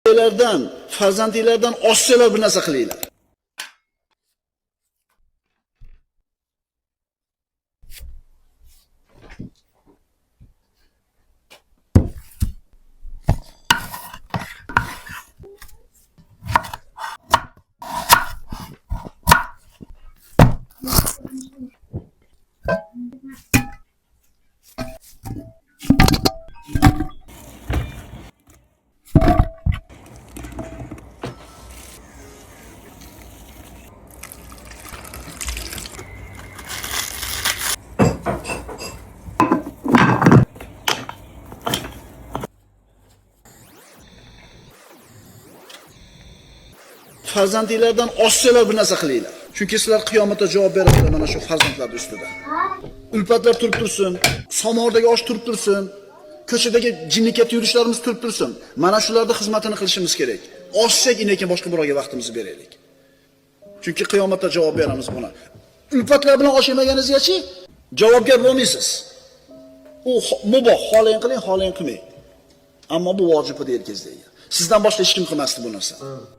Sizlardan, farzandinglardan oshsalar bir narsa qilinglar. Farzandinglardan oshsalar bir narsa qilinglar. Chunki sizlar qiyomatda javob berasizlar mana shu farzandlar ustida. Ulfatlar turib tursin, somordagi osh turib tursin, ko'chadagi jinnikat yurishlarimiz turib tursin. Mana shularda xizmatini qilishimiz kerak. Oshsak lekin boshqa birovga vaqtimizni beraylik. Chunki qiyomatda javob beramiz buni. Ulfatlar bilan osh yemaganingizgacha javobgar bo'lmaysiz. U muboh, xohlang qiling, xohlang qilmang. Ammo bu vojib edi erkizda. Sizdan boshqa hech kim qilmasdi bu narsa.